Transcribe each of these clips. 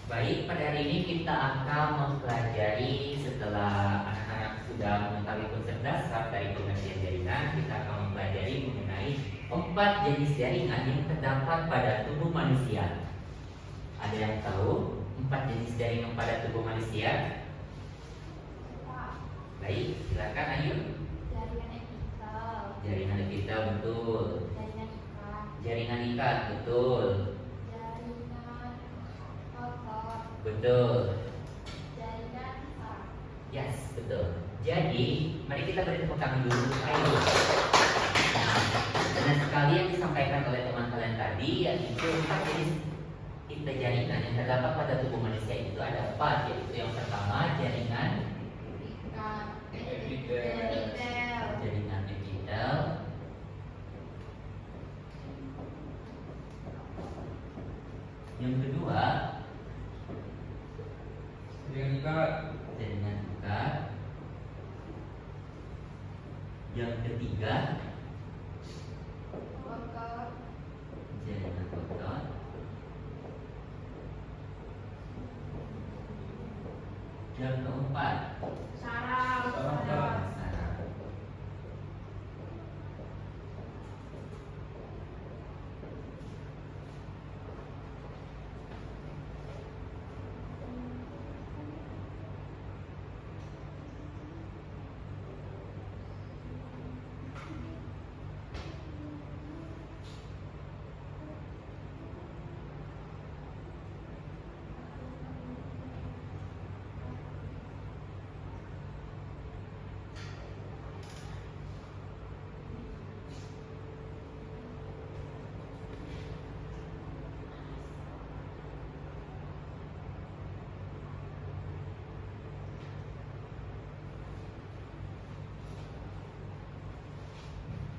Baik, pada hari ini kita akan mempelajari setelah anak-anak sudah mengetahui konsep dasar dari pengertian jaringan, kita akan mempelajari mengenai 4 jenis jaringan yang terdapat pada tubuh manusia. Ada yang tahu 4 jenis jaringan pada tubuh manusia? Baik, silakan Ayu. Jaringan epitel. Jaringan epitel betul. Jaringan ikat. Jaringan ikat betul. Jaringan otot. Betul. Jaringan saraf. Yes, betul. Jadi, mari kita beri tepuk tangan dulu. Ayo. Nah, dengan sekali yang disampaikan oleh teman kalian tadi, yaitu 4 jenis jaringan yang terdapat pada tubuh manusia itu ada 4, yaitu yang pertama jaringan Ikat. Epitel. jaringan epitel. Yang kedua Jaringan ikat. jaringan ikat. Yang ketiga Otot. jaringan otot. Yang keempat Saraf. Saraf. saraf.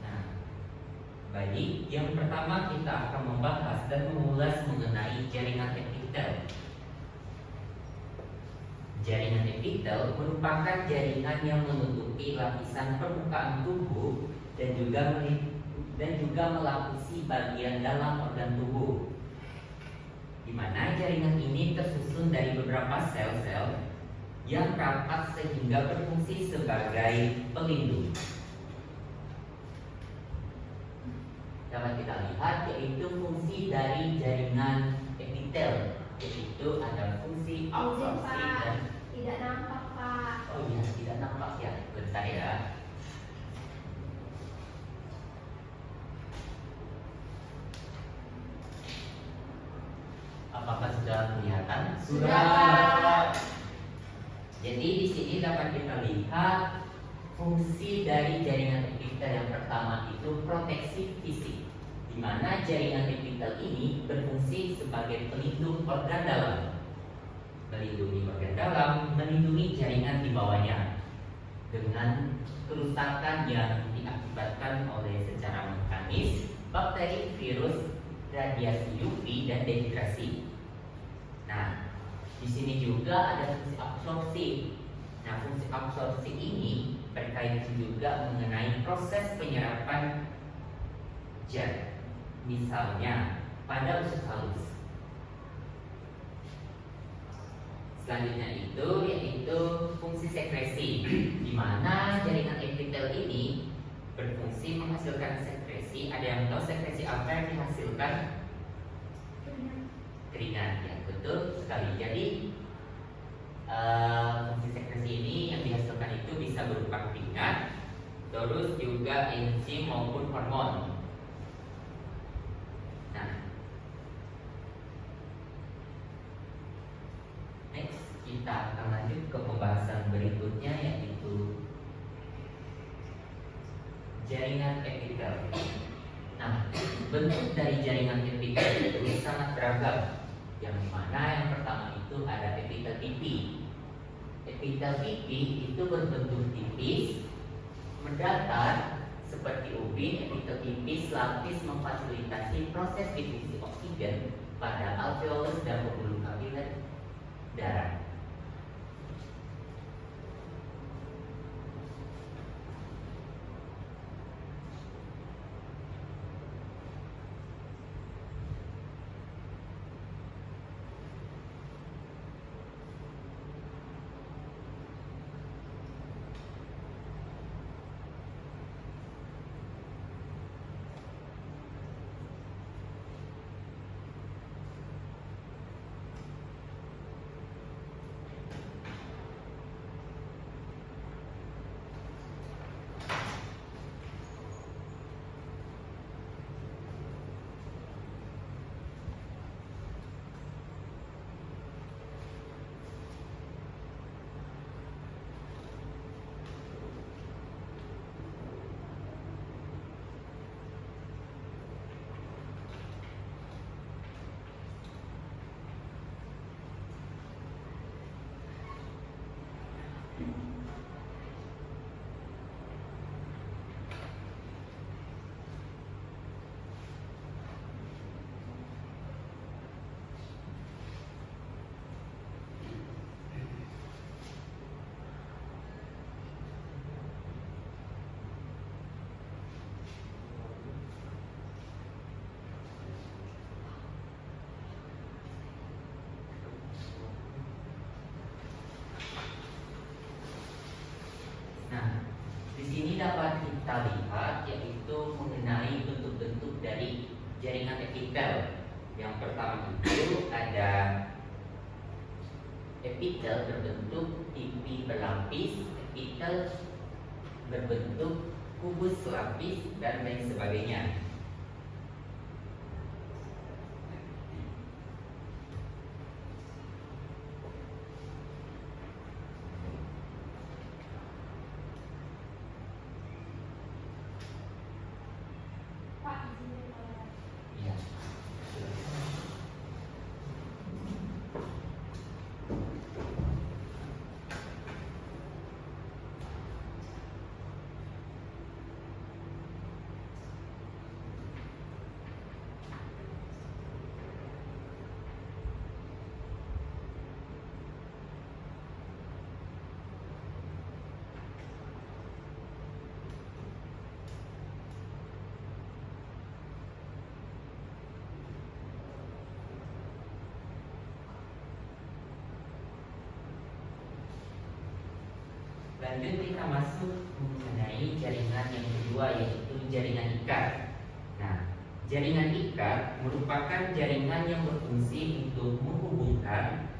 Nah, baik, yang pertama kita akan membahas dan mengulas mengenai jaringan epitel. Jaringan epitel merupakan jaringan yang menutupi lapisan permukaan tubuh dan juga melapisi bagian dalam organ tubuh, di mana jaringan ini tersusun dari beberapa sel-sel yang rapat sehingga berfungsi sebagai pelindung. Dapat kita lihat yaitu fungsi dari jaringan epitel, yaitu ada fungsi absorpsi Pak. dan Tidak nampak, Pak. oh iya tidak nampak ya, bentar ya. Apakah sudah kelihatan? Sudah. Jadi di sini dapat kita lihat fungsi dari jaringan epitel yang pertama itu proteksi fisik, di mana jaringan epitel ini berfungsi sebagai pelindung organ dalam, melindungi organ dalam, melindungi jaringan di bawahnya dengan kerusakan yang diakibatkan oleh secara mekanis bakteri, virus, radiasi UV dan dehidrasi. Nah, di sini juga ada fungsi absorpsi. Nah, fungsi absorpsi ini berkaitan juga mengenai proses penyerapan zat, misalnya pada usus halus. Selanjutnya itu yaitu fungsi sekresi, di mana jaringan epitel ini berfungsi menghasilkan sekresi. Ada yang tahu sekresi apa yang dihasilkan? Keringat, ya betul sekali. Jadi fungsi sekresi ini yang dihasilkan itu bisa berupa keringat, terus juga enzim maupun hormon. Nah, next kita akan lanjut ke pembahasan berikutnya yaitu jaringan epitel. Nah, bentuk dari jaringan epitel itu sangat beragam. Yang mana yang pertama itu ada epitel pipi. Epitel pipi itu berbentuk tipis, mendatar seperti ubin. Epitel tipis lapis memfasilitasi proses difusi oksigen pada alveolus dan pembuluh kapiler darah. Yang pertama itu ada epitel berbentuk pipi berlapis, epitel berbentuk kubus lapis, dan lain sebagainya. Pak, izin saya. Ya. Lanjut kita masuk mengenai jaringan yang kedua, yaitu jaringan ikat. Nah, jaringan ikat merupakan jaringan yang berfungsi untuk menghubungkan,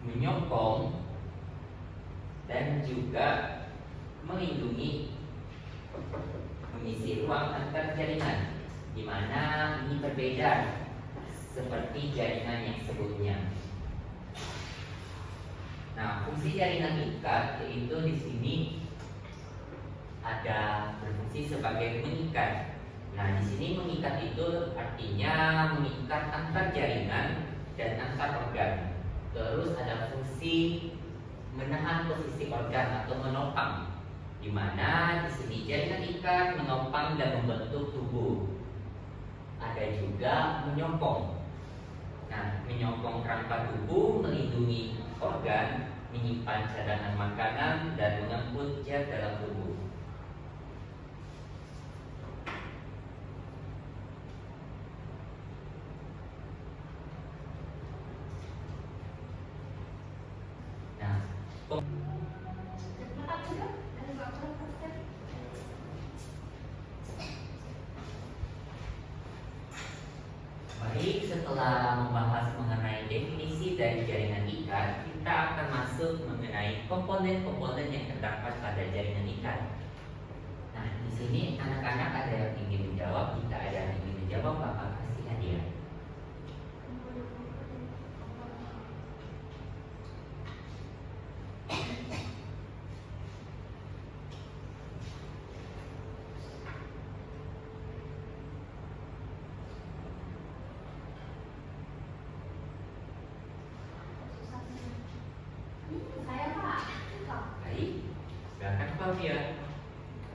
menyokong, dan juga melindungi mengisi ruang antar jaringan, di mana ini berbeda seperti jaringan yang sebelumnya. Nah, fungsi jaringan ikat yaitu di sini ada berfungsi sebagai mengikat. Nah, di sini mengikat itu artinya mengikat antar jaringan dan antar organ. Terus ada fungsi menahan posisi organ atau menopang, di mana di sini jaringan ikat menopang dan membentuk tubuh. Ada juga menyokong. Nah, menyokong kerangka tubuh, melindungi organ, menyimpan cadangan makanan, dan mengangkut zat dalam tubuh. Nah, Cepat juga, ada bapak pasti. baik, setelah membahas mengenai definisi dari jaringan ikat, kita akan masuk mengenai komponen-komponen yang terdapat pada jaringan ikat. Nah, di sini anak-anak ada yang ingin menjawab, jika ada yang ingin menjawab, Bapak kasih hadiah. Saya Pak. Baik, silakan Flavia.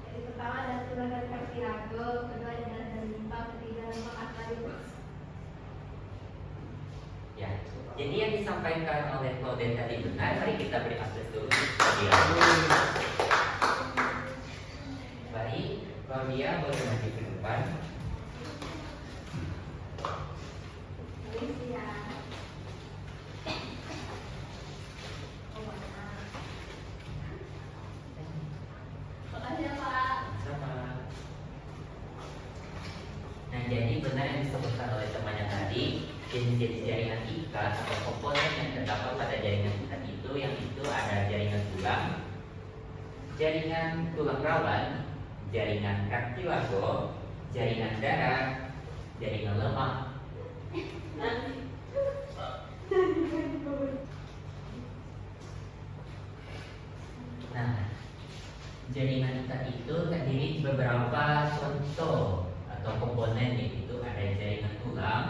Jadi pertama ada tulang dan kartilago, kedua ada dan limpa, ketiga lemah arterius. Ya, jadi yang disampaikan oleh Claudette tadi benar. Mari kita beri akses dulu Flavia. Baik, Flavia boleh maju ke depan. Ini ya. Oh, mana? Makasih ya Pak. Sama. Nah, jadi benar yang disebutkan oleh temannya tadi, jenis-jenis jaringan ikat atau komponen yang terdapat pada jaringan ikat itu, yang itu ada jaringan tulang rawan, jaringan kartilago, jaringan darah, jaringan lemak. Nah, jaringan ikat itu terdiri beberapa contoh atau komponen, yaitu ada jaringan tulang,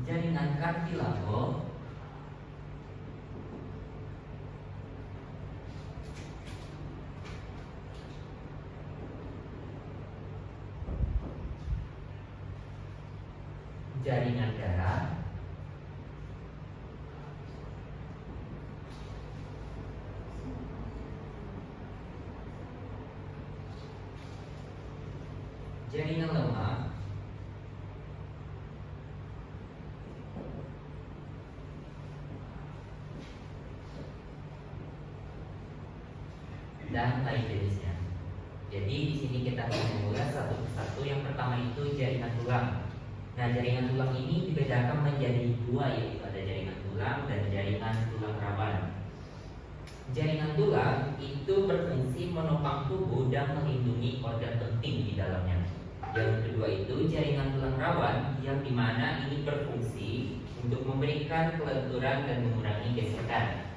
jaringan kartilago, jaringan darah, jaringan lemak, dan lain jenisnya. Jadi di sini kita akan mengulas satu persatu. Yang pertama itu jaringan tulang. Nah, jaringan tulang ini dibedakan menjadi dua, yaitu ada jaringan tulang dan jaringan tulang rawan. Jaringan tulang itu berfungsi menopang tubuh dan melindungi organ penting di dalamnya. Yang kedua itu jaringan tulang rawan, yang dimana ini berfungsi untuk memberikan kelenturan dan mengurangi gesekan.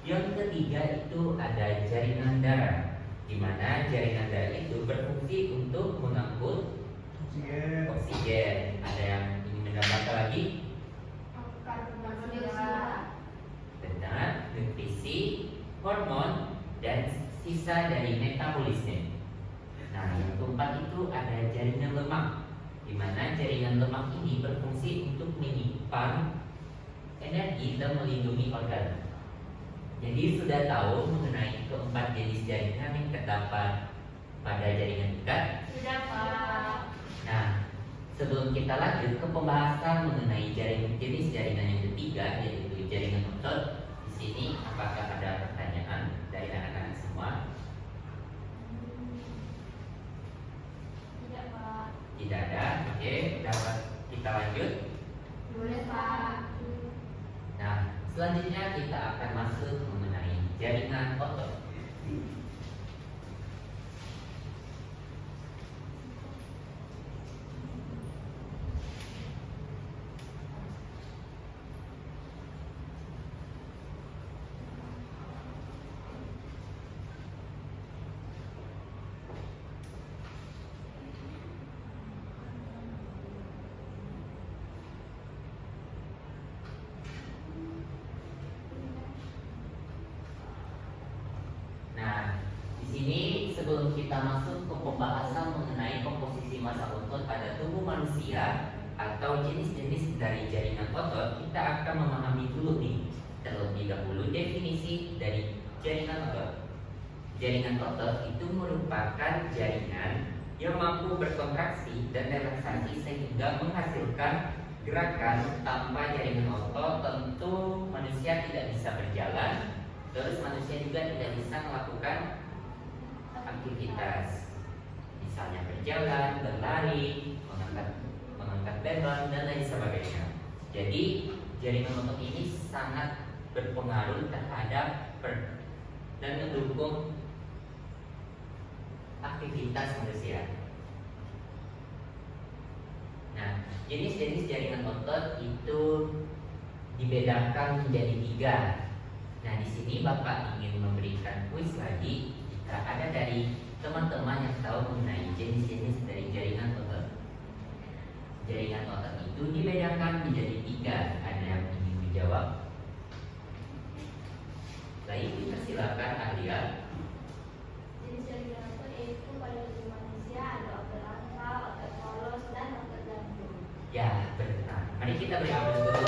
Yang ketiga itu ada jaringan darah, di mana jaringan darah itu berfungsi untuk mengangkut oksigen. Ada yang ingin menambahkan lagi? Karbon dioksida. Benar, nutrisi, hormon, dan sisa dari metabolisme. Nah, yang keempat itu ada jaringan lemak, di mana jaringan lemak ini berfungsi untuk menyimpan energi dan melindungi organ. Jadi sudah tahu mengenai keempat jenis jaringan yang terdapat pada jaringan ikat? Sudah, Pak. Nah, sebelum kita lanjut ke pembahasan mengenai jenis jaringan yang ketiga, yaitu jaringan otot, di sini apakah ada pertanyaan dari anak-anak semua? Tidak, Pak. Tidak ada. Oke, dapat kita lanjut. Boleh, Pak. Nah, selanjutnya kita akan masuk mengenai jaringan otot. Nah, di sini sebelum kita masuk ke pembahasan mengenai komposisi massa otot pada tubuh manusia atau jenis-jenis dari jaringan otot, kita akan memahami dulu nih terlebih dahulu definisi dari jaringan otot. Jaringan otot itu merupakan jaringan yang mampu berkontraksi dan relaksasi sehingga menghasilkan gerakan. Tanpa jaringan otot tentu manusia tidak bisa berjalan. Terus manusia juga tidak bisa melakukan aktivitas, misalnya berjalan, berlari, mengangkat beban dan lain sebagainya. Jadi jaringan otot ini sangat berpengaruh terhadap dan mendukung aktivitas manusia. Nah, jenis-jenis jaringan otot itu dibedakan menjadi tiga. Nah, di sini Bapak ingin memberikan kuis lagi. Jika ada dari teman-teman yang tahu mengenai jenis-jenis dari jaringan otot. Jaringan otot itu dibedakan menjadi tiga. Ada yang ingin menjawab? Baik, silakan Arya. Jenis jaringan otot yaitu pada tubuh manusia ada otot langkah, otot polos, dan otot jantung. Ya, benar. Mari kita beri aplaus dulu